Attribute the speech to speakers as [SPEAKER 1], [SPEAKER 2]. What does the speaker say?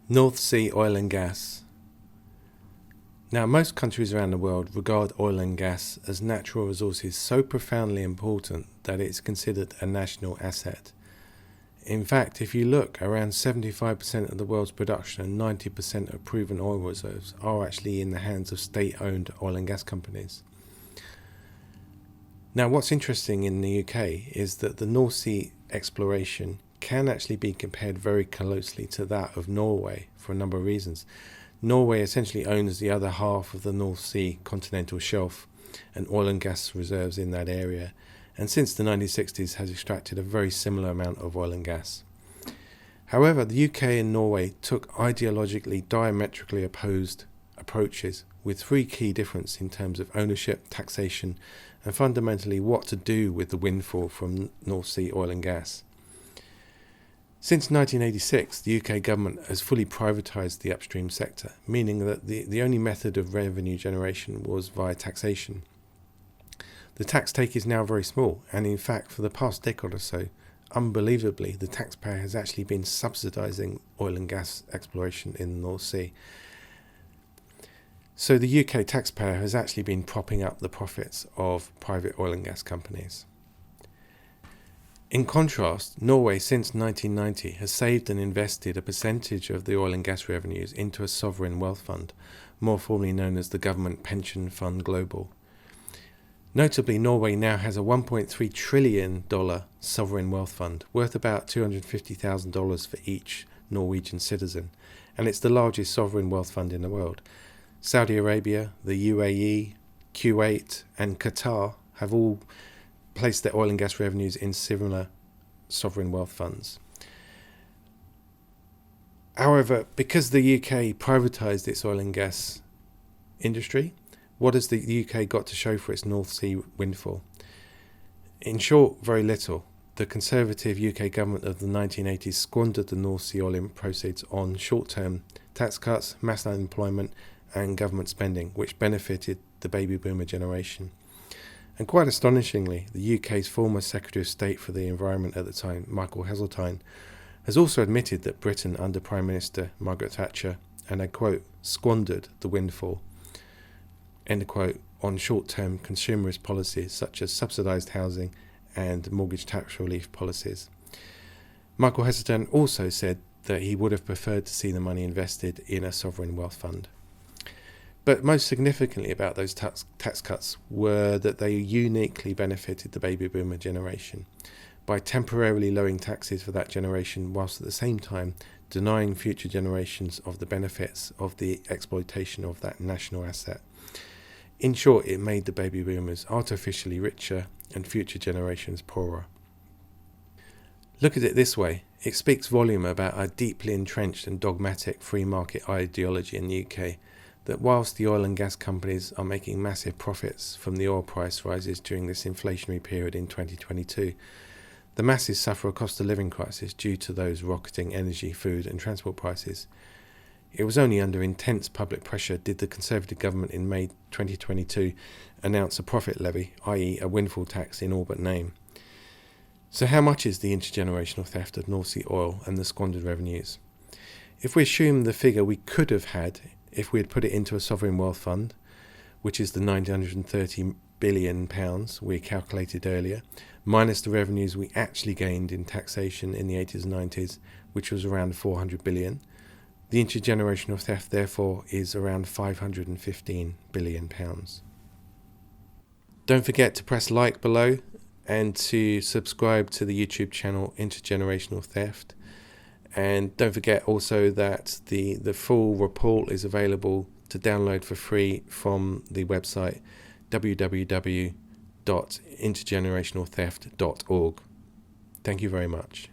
[SPEAKER 1] North Sea oil and gas. Now, most countries around the world regard oil and gas as natural resources so profoundly important that it's considered a national asset. In fact, if you look, around 75% of the world's production and 90% of proven oil reserves are actually in the hands of state-owned oil and gas companies. Now, what's interesting in the UK is that the North Sea exploration can actually be compared very closely to that of Norway for a number of reasons. Norway essentially owns the other half of the North Sea continental shelf and oil and gas reserves in that area, and since the 1960s has extracted a very similar amount of oil and gas. However, the UK and Norway took ideologically diametrically opposed approaches with three key differences in terms of ownership, taxation, and fundamentally what to do with the windfall from North Sea oil and gas. Since 1986, the UK government has fully privatised the upstream sector, meaning that the only method of revenue generation was via taxation. The tax take is now very small, and in fact for the past decade or so, unbelievably, the taxpayer has actually been subsidising oil and gas exploration in the North Sea. So the UK taxpayer has actually been propping up the profits of private oil and gas companies. In contrast, Norway since 1990 has saved and invested a percentage of the oil and gas revenues into a sovereign wealth fund, more formally known as the Government Pension Fund Global. Notably, Norway now has a $1.3 trillion sovereign wealth fund, worth about $250,000 for each Norwegian citizen, and it's the largest sovereign wealth fund in the world. Saudi Arabia, the UAE, Kuwait, and Qatar have all placed their oil and gas revenues in similar sovereign wealth funds. However, because the UK privatised its oil and gas industry, what has the UK got to show for its North Sea windfall? In short, very little. The Conservative UK government of the 1980s squandered the North Sea oil proceeds on short-term tax cuts, mass unemployment, and government spending, which benefited the baby boomer generation. And quite astonishingly, the UK's former Secretary of State for the Environment at the time, Michael Heseltine, has also admitted that Britain under Prime Minister Margaret Thatcher, and I quote, squandered the windfall, end quote, on short-term consumerist policies such as subsidised housing and mortgage tax relief policies. Michael Heseltine also said that he would have preferred to see the money invested in a sovereign wealth fund. But most significantly about those tax cuts were that they uniquely benefited the baby boomer generation by temporarily lowering taxes for that generation, whilst at the same time denying future generations of the benefits of the exploitation of that national asset. In short, it made the baby boomers artificially richer and future generations poorer. Look at it this way. It speaks volume about our deeply entrenched and dogmatic free market ideology in the UK, that whilst the oil and gas companies are making massive profits from the oil price rises during this inflationary period in 2022, the masses suffer a cost of living crisis due to those rocketing energy, food and transport prices. It was only under intense public pressure did the Conservative government in May 2022 announce a profit levy, i.e. a windfall tax in all but name. So how much is the intergenerational theft of North Sea oil and the squandered revenues? If we assume the figure we could have had if we had put it into a sovereign wealth fund, which is the £930 billion we calculated earlier, minus the revenues we actually gained in taxation in the 80s and 90s, which was around £400 billion, the intergenerational theft therefore is around £515 billion. Don't forget to press like below and to subscribe to the YouTube channel Intergenerational Theft. And don't forget also that the full report is available to download for free from the website www.intergenerationaltheft.org. Thank you very much.